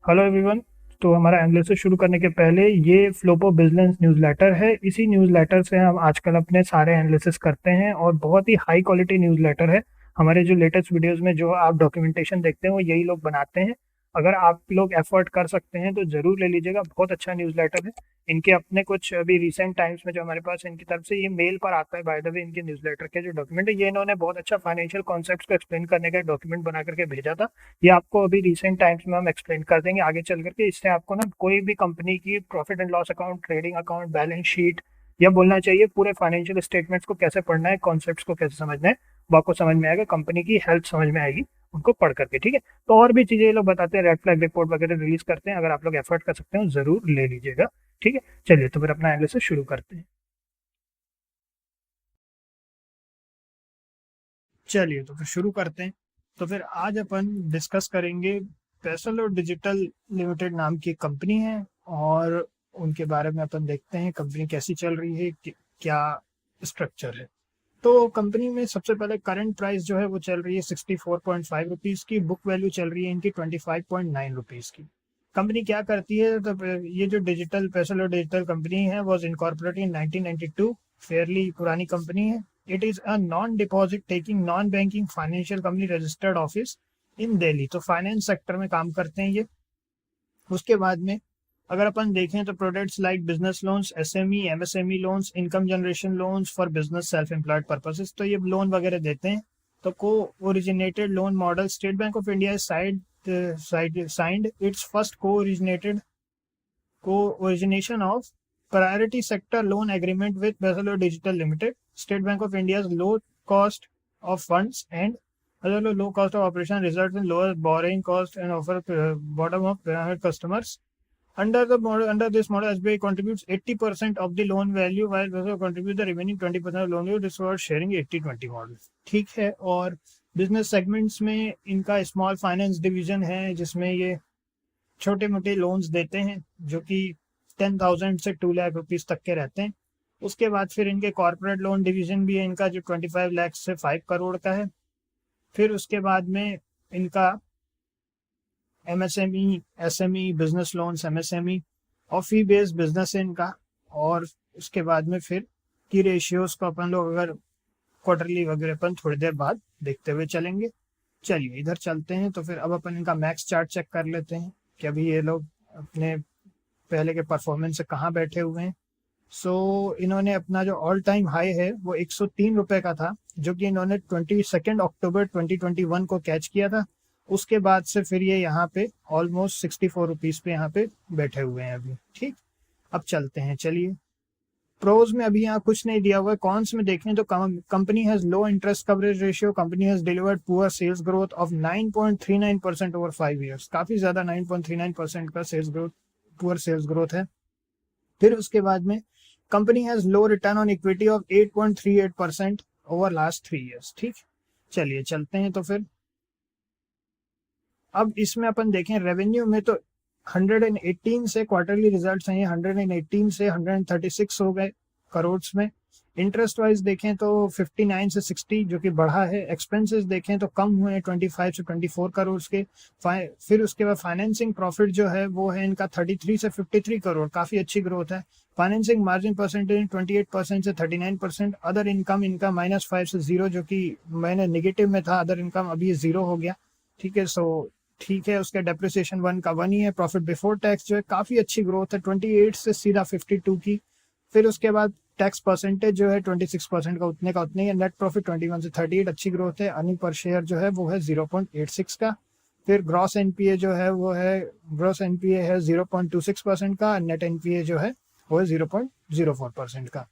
Hello everyone. तो हमारा analysis शुरू करने के पहले ये फ्लोपो बिजनेस न्यूज़लेटर है। इसी न्यूज़लेटर से हम आजकल अपने सारे एनालिसिस करते हैं और बहुत ही हाई क्वालिटी न्यूज़लेटर है। हमारे जो लेटेस्ट वीडियोस में जो आप डॉक्यूमेंटेशन देखते हैं वो यही लोग बनाते हैं। अगर आप लोग एफर्ट कर सकते हैं तो ज़रूर ले लीजिएगा, बहुत अच्छा न्यूज़लेटर है। इनके अपने कुछ अभी रिसेंट टाइम्स में जो हमारे पास इनकी तरफ से ये मेल पर आता है, बाय द वे इनके न्यूज़लेटर के जो डॉक्यूमेंट है ये इन्होंने बहुत अच्छा फाइनेंशियल कॉन्सेप्ट्स को एक्सप्लेन करने का डॉक्यूमेंट बना करके भेजा था। ये आपको अभी रिसेंट टाइम्स में हम एक्सप्लेन कर देंगे आगे चल करके। इससे आपको ना कोई भी कंपनी की profit and loss account, trading account, balance sheet या बोलना चाहिए पूरे फाइनेंशियल स्टेटमेंट्स को कैसे पढ़ना है, कॉन्सेप्ट्स को कैसे समझना है, वो आपको समझ में आएगा। कंपनी की हेल्थ समझ में आएगी उनको पढ़ करके, ठीक है। तो और भी चीजें ये लोग बताते हैं, रेड फ्लैग रिपोर्ट वगैरह रिलीज करते हैं। अगर आप लोग एफर्ट कर सकते हो जरूर ले लीजिएगा, ठीक है। चलिए तो फिर अपना एनालिसिस शुरू करते हैं। चलिए तो फिर शुरू करते हैं। तो फिर आज अपन डिस्कस करेंगे पेसल और डिजिटल लिमिटेड नाम की कंपनी है, और उनके बारे में अपन देखते हैं कंपनी कैसी चल रही है, क्या स्ट्रक्चर है। तो कंपनी में सबसे पहले करंट प्राइस जो है वो चल रही है 64.5 रुपीज़ की। बुक वैल्यू चल रही है इनकी 25.9 रुपीज़ की। कंपनी क्या करती है, तो ये जो डिजिटल पेसल और डिजिटल कंपनी है वॉज इनकॉर्पोरेटेड इन 1992। फेयरली पुरानी कंपनी है। It is a non deposit taking non banking financial company registered office in Delhi. तो फाइनेंस सेक्टर में काम करते हैं ये। उसके बाद में अगर अपन देखें तो products like business loans, SME, MSME loans, income generation loans for business self employed purposes, तो ये लोन वगैरह देते हैं। तो co originated loan model, State Bank of India signed its first co origination of priority sector loan agreement with बेसल Digital Limited. State Bank of India low cost of funds and low cost of operation results in lower borrowing cost and offer bottom of pyramid customers. Under this model, SBI contributes 80% of the loan value, while Reserve contributes the remaining 20% of loan value. This was sharing 80-20 model, ठीक है। और business segments में इनका small finance division है, जिसमें ये छोटे मोटे लोन्स देते हैं जो कि 10,000 से 2 लाख रुपीज तक के रहते हैं। उसके बाद फिर इनके कॉर्पोरेट लोन डिवीजन भी है इनका, जो 25 लाख से 5 करोड़ का है। फिर उसके बाद में इनका MSME, SME, business loans, MSME और फी बेस्ड बिजनेस है इनका। और उसके बाद में फिर की रेशियोज को अपन लोग अगर क्वार्टरली वगैरह अपन थोड़ी देर बाद देखते हुए चलेंगे। चलिए इधर चलते हैं। तो फिर अब अपन इनका मैक्स चार्ट चेक कर लेते हैं कि अभी ये लोग अपने पहले के परफॉर्मेंस से कहाँ बैठे हुए हैं। इन्होंने अपना जो ऑल टाइम हाई है वो 103 रुपए का था, जो कि इन्होंने 22 अक्टूबर 2021 को कैच किया था। उसके बाद से फिर ये यहाँ पे ऑलमोस्ट 64 रुपीज पे यहाँ पे बैठे हुए हैं अभी, ठीक। अब चलते हैं, चलिए। प्रोज में अभी यहाँ कुछ नहीं दिया हुआ है। कॉन्स में देखें तो company has low interest coverage ratio, company has delivered poor sales growth of 9.39% over 5 years. काफी ज्यादा 9.39% का sales growth, poor sales growth है। फिर उसके बाद में company has low return on equity of 8.38% over last 3 years, ठीक। चलिए चलते हैं। तो फिर अब इसमें अपन देखें रेवेन्यू में तो 118 से क्वार्टरली रिजल्ट्स हैं, 118 से 136 हो गए करोड़ में। इंटरेस्ट वाइज देखें तो 59 से 60 जो कि बढ़ा है। एक्सपेंसेस देखें तो कम हुए हैं 25 से 24 करोड़ के। फिर उसके बाद फाइनेंसिंग प्रॉफिट जो है वो है इनका 33 से 53 करोड़, काफ़ी अच्छी ग्रोथ है। फाइनेंसिंग मार्जिन परसेंटेज 28% से 39%। अदर इनकम इनका -5 से 0, जो कि मैंने निगेटिव में था अदर इनकम, अभी 0 हो गया, ठीक है। ठीक है। उसके डेप्रिसिएशन 1 का 1 ही है। प्रॉफिट बिफोर टैक्स जो है काफ़ी अच्छी ग्रोथ है, 28 से सीधा 52 की। फिर उसके बाद टैक्स परसेंटेज जो है 26% का उतने ही है। नेट प्रॉफिट 21 से 38, अच्छी ग्रोथ है। अर्निंग पर शेयर जो है वो है 0.86 का। फिर ग्रॉस एनपीए जो है वो है, ग्रॉस एनपीए है 0.26% का। नेट एनपीए जो है वो है 0.04% का।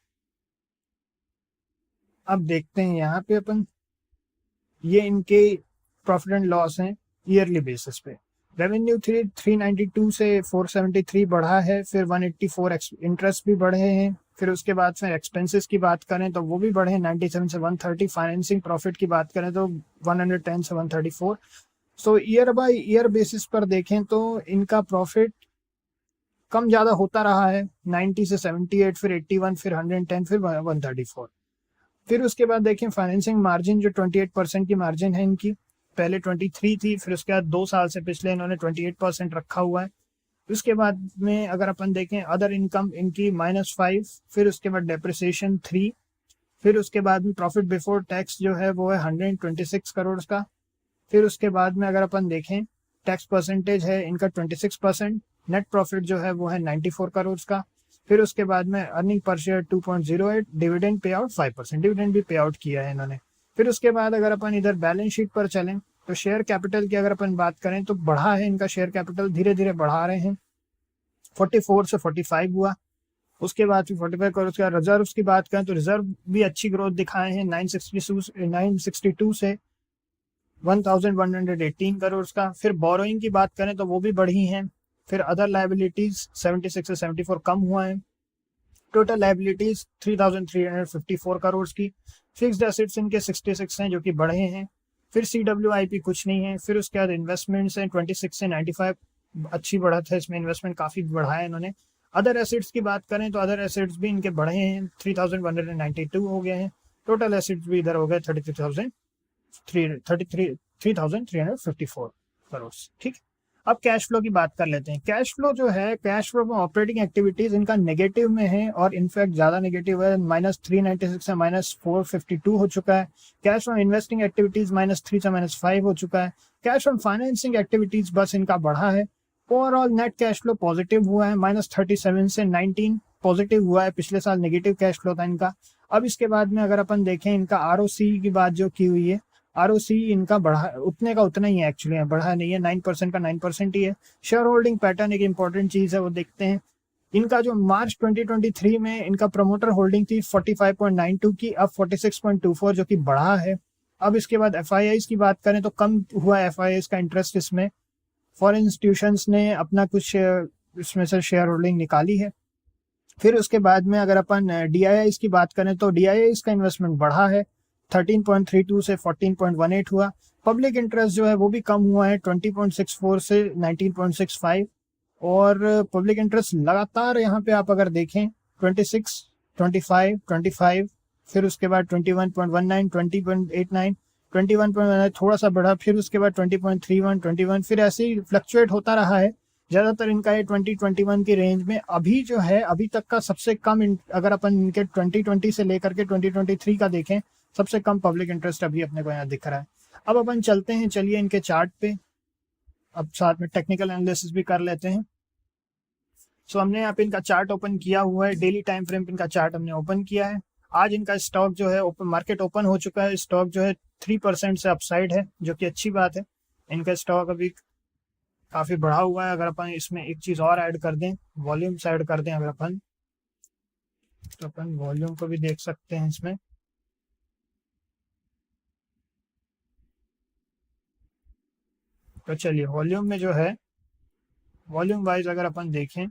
अब देखते हैं यहाँ पे अपन, ये इनके प्रॉफिट एंड लॉस हैं ईयरली बेसिस पे। रेवेन्यू 392 से 473 बढ़ा है। फिर 184 इंटरेस्ट भी बढ़े हैं। फिर उसके बाद फिर एक्सपेंसेस की बात करें तो वो भी बढ़े 97 से 130। फाइनेंसिंग प्रॉफिट की बात करें तो 110 से 134। ईयर बाय ईयर बेसिस पर देखें तो इनका प्रॉफिट कम ज़्यादा होता रहा है, 90 से 78, फिर 81, फिर 110, फिर 134। फिर उसके बाद देखें फाइनेंसिंग मार्जिन जो 28% की मार्जिन है इनकी, पहले 23 थी, फिर उसके बाद 2 साल से पिछले इन्होंने 28% रखा हुआ है। उसके बाद में अगर अपन देखें अदर इनकम इनकी -5, फिर उसके बाद डेप्रिसिएशन 3, फिर उसके बाद में प्रॉफिट बिफोर टैक्स जो है वो है 126 करोड़ का। फिर उसके बाद में अगर अपन देखें टैक्स परसेंटेज है इनका 26%, नेट प्रॉफिट जो है वो है 94 करोड़ का। फिर उसके बाद में earning per share 2.08, dividend pay out 5%, dividend भी पे आउट किया है इन्होंने। फिर उसके बाद अगर अपन इधर बैलेंस शीट पर चलें तो शेयर कैपिटल की अगर अपन बात करें तो बढ़ा है इनका शेयर कैपिटल, धीरे धीरे बढ़ा रहे हैं, 44 से 45 हुआ। उसके बाद फिर 45 करोड़ का रिजर्व की बात करें तो रिजर्व भी अच्छी ग्रोथ दिखाए हैं, 962 से 1118 करोड़ का। फिर बोरोइंग की बात करें तो वो भी बढ़ी हैं। फिर अदर लाइबिलिटीज 76 से 74 कम हुआ है। टोटल लाइबिलिटीज 3354 करोड़ की। फिक्स्ड एसेट्स इनके 66 हैं जो कि बढ़े हैं। फिर CWIP कुछ नहीं है। फिर उसके बाद इन्वेस्टमेंट्स हैं 26 से 95, अच्छी बढ़त है इसमें, इन्वेस्टमेंट काफ़ी बढ़ाया है इन्होंने। अदर एसेट्स की बात करें तो अदर एसेट्स भी इनके बढ़े हैं, 3192 हो गए हैं। टोटल एसेट्स भी इधर हो गए 3354 करोड़। ठीक, अब कैश फ्लो की बात कर लेते हैं। कैश फ्लो जो है, कैश फ्लो में ऑपरेटिंग एक्टिविटीज इनका नेगेटिव में है और इनफैक्ट ज़्यादा नेगेटिव है, -396 से -452 हो चुका है। कैश फ्रॉम इन्वेस्टिंग एक्टिविटीज -3 से -5 हो चुका है। कैश फ्रॉम फाइनेंसिंग एक्टिविटीज बस इनका बढ़ा है। Overall net cash flow positive हुआ है, -37 से 19 पॉजिटिव हुआ है, पिछले साल नेगेटिव कैश फ्लो था इनका। अब इसके बाद में अगर अपन देखें इनका ROC की बात जो की हुई है, ROC इनका बढ़ा, उतने का उतना ही है एक्चुअली, बढ़ा नहीं है, 9% का 9% ही है। शेयर होल्डिंग पैटर्न एक इंपॉर्टेंट चीज़ है, वो देखते हैं। इनका जो मार्च 2023 में इनका प्रमोटर होल्डिंग थी 45.92 की, अब 46.24 जो कि बढ़ा है। अब इसके बाद FIIs की बात करें तो कम हुआ FIIs का इंटरेस्ट इसमें, फॉरेन इंस्टीट्यूशंस ने अपना कुछ इसमें से शेयर होल्डिंग निकाली है। फिर उसके बाद में अगर अपन DIIs की बात करें तो DIIs का इन्वेस्टमेंट बढ़ा है, 13.32 से 14.18 हुआ। पब्लिक इंटरेस्ट जो है वो भी कम हुआ है, 20.64 से 19.65। और पब्लिक इंटरेस्ट लगातार यहाँ पे आप अगर देखें 26, 25, फिर उसके बाद 21.19, 20.89, 21.19 थोड़ा सा बढ़ा, फिर उसके बाद 20.31, 21, फिर ऐसे ही फ्लक्चुएट होता रहा है। ज़्यादातर इनका ये 2021 की रेंज में अभी जो है, अभी तक का सबसे कम अगर अपन इनके 2020 से लेकर के 2023 का देखें, सबसे कम पब्लिक इंटरेस्ट अभी अपने को यहाँ दिख रहा है। अब अपन चलते हैं, चलिए इनके चार्ट पे, अब साथ में टेक्निकल एनालिसिस भी कर लेते हैं। सो हमने यहाँ पे इनका चार्ट ओपन किया हुआ है, डेली टाइम फ्रेम पे इनका चार्ट हमने ओपन किया है। आज इनका स्टॉक जो है ओपन, मार्केट ओपन हो चुका है, स्टॉक जो है 3% से अपसाइड है, जो कि अच्छी बात है। इनका स्टॉक अभी काफ़ी बढ़ा हुआ है। अगर अपन इसमें एक चीज़ और ऐड कर दें, वॉल्यूम्स ऐड कर दें अगर अपन, तो अपन वॉल्यूम को भी देख सकते हैं इसमें। तो चलिए वॉल्यूम में जो है, वॉल्यूम वाइज अगर अपन देखें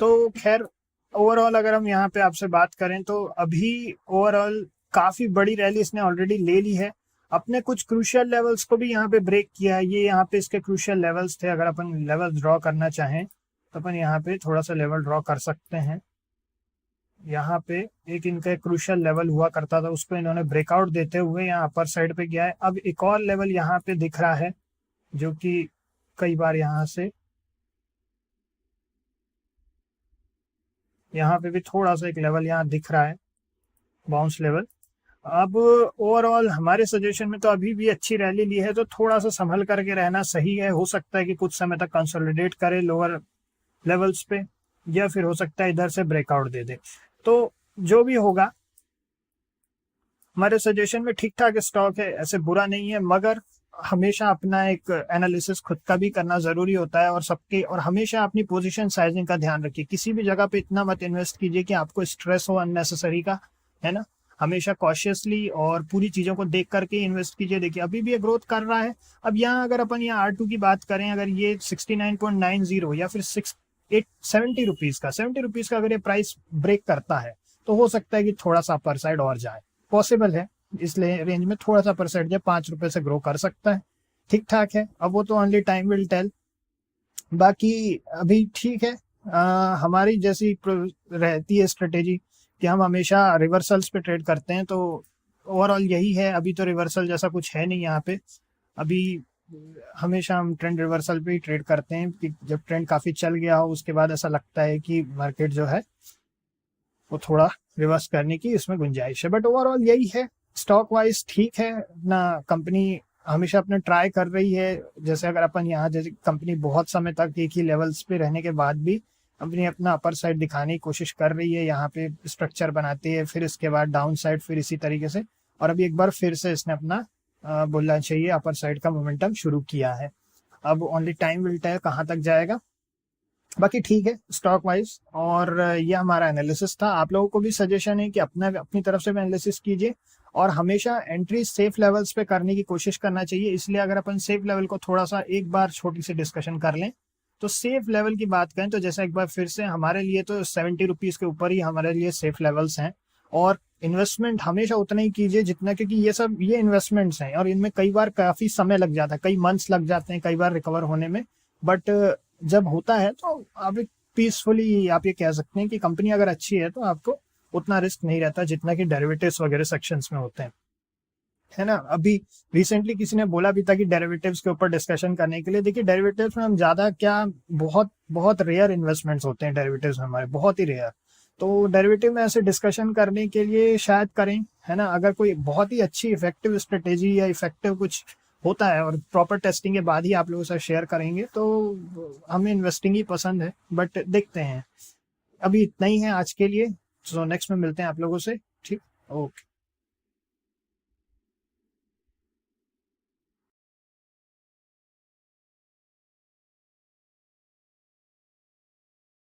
तो खैर ओवरऑल अगर हम यहाँ पे आपसे बात करें तो अभी ओवरऑल काफ़ी बड़ी रैली इसने ऑलरेडी ले ली है। अपने कुछ क्रूशियल लेवल्स को भी यहाँ पे ब्रेक किया है। ये यहाँ पे इसके क्रूशियल लेवल्स थे, अगर अपन लेवल ड्रॉ करना चाहें तो अपन यहाँ पे थोड़ा सा लेवल ड्रॉ कर सकते हैं। यहाँ पे एक इनका क्रूशियल लेवल हुआ करता था, उसको इन्होंने ब्रेकआउट देते हुए यहाँ अपर साइड पे गया है। अब एक और लेवल यहाँ पे दिख रहा है, जो कि कई बार यहाँ पे भी थोड़ा सा एक लेवल यहाँ दिख रहा है, बाउंस लेवल। अब ओवरऑल हमारे सजेशन में तो अभी भी अच्छी रैली ली है, तो थोड़ा सा संभल करके रहना सही है। हो सकता है कि कुछ समय तक कंसोलिडेट करे लोअर लेवल्स पे, या फिर हो सकता है इधर से ब्रेकआउट दे दे। तो जो भी होगा, हमारे सजेशन में ठीक ठाक स्टॉक है, ऐसे बुरा नहीं है, मगर हमेशा अपना एक एनालिसिस खुद का भी करना जरूरी होता है और सबके, और हमेशा अपनी पोजीशन साइजिंग का ध्यान रखिए। किसी भी जगह पे इतना मत इन्वेस्ट कीजिए कि आपको स्ट्रेस हो अननेसेसरी का, है ना। हमेशा कॉशियसली और पूरी चीज़ों को देख करके इन्वेस्ट कीजिए। देखिए अभी भी ये ग्रोथ कर रहा है। अब यहाँ अगर अपन यहाँ R2 की बात करें, अगर ये 69.90 या फिर 70 रुपीज़ का, 70 रुपीज़ का अगर ये प्राइस ब्रेक करता है तो हो सकता है कि थोड़ा सा अपर साइड और जाए, पॉसिबल है। इसलिए रेंज में थोड़ा सा अपर साइड जाए, 5 रुपये से ग्रो कर सकता है, ठीक ठाक है। अब वो तो ओनली टाइम विल टेल। बाकी अभी ठीक है। हमारी जैसी रहती है स्ट्रेटेजी कि हम हमेशा रिवर्सल्स पे ट्रेड करते हैं, तो ओवरऑल यही है। अभी तो रिवर्सल जैसा कुछ है नहीं यहाँ पे अभी। हमेशा हम ट्रेंड रिवर्सल पे ही ट्रेड करते हैं कि जब ट्रेंड काफी चल गया हो उसके बाद ऐसा लगता है कि मार्केट जो है वो थोड़ा रिवर्स करने की इसमें गुंजाइश है। बट ओवरऑल यही है, स्टॉक वाइज ठीक है ना। कंपनी हमेशा अपने ट्राई कर रही है, जैसे अगर अपन यहाँ जैसे कंपनी बहुत समय तक एक ही लेवल्स पे रहने के बाद भी कंपनी अपना अपर साइड दिखाने की कोशिश कर रही है, यहाँ पे स्ट्रक्चर बनाती है, फिर इसके बाद डाउन साइड, फिर इसी तरीके से। और अभी एक बार फिर से इसने अपना बोलना चाहिए अपर साइड का मोमेंटम शुरू किया है। अब ओनली टाइम विल टेल कहाँ तक जाएगा। बाकी ठीक है स्टॉक वाइज। और ये हमारा एनालिसिस था। आप लोगों को भी सजेशन है कि अपनी तरफ से भी एनालिसिस कीजिए और हमेशा एंट्री सेफ लेवल्स पे करने की कोशिश करना चाहिए। इसलिए अगर अपन सेफ लेवल को थोड़ा सा एक बार छोटी सी डिस्कशन कर लें तो सेफ लेवल की बात करें तो जैसा एक बार फिर से हमारे लिए तो 70 रुपीज के ऊपर ही हमारे लिए सेफ लेवल्स हैं। और इन्वेस्टमेंट हमेशा उतना ही कीजिए जितना, क्योंकि ये इन्वेस्टमेंट्स हैं और इनमें कई बार काफी समय लग जाता है, कई मंथ्स लग जाते हैं कई बार रिकवर होने में। बट जब होता है तो आप एक पीसफुली आप ये कह सकते हैं कि कंपनी अगर अच्छी है तो आपको उतना रिस्क नहीं रहता जितना कि डेरिवेटिव्स वगैरह सेक्शंस में होते हैं, है ना। अभी रिसेंटली किसी ने बोला भी था कि डेरिवेटिव्स के ऊपर डिस्कशन करने के लिए। देखिए डेरिवेटिव्स में हम ज्यादा क्या, बहुत बहुत रेयर इन्वेस्टमेंट्स होते हैं डेरिवेटिव्स में हमारे, बहुत ही रेयर। तो डेरिवेटिव में ऐसे डिस्कशन करने के लिए शायद करें, है ना। अगर कोई बहुत ही अच्छी इफेक्टिव स्ट्रेटेजी या इफेक्टिव कुछ होता है और प्रॉपर टेस्टिंग के बाद ही आप लोगों से शेयर करेंगे तो हमें इन्वेस्टिंग ही पसंद है। बट देखते हैं, अभी इतना ही है आज के लिए। सो नेक्स्ट में मिलते हैं आप लोगों से। ठीक, ओके।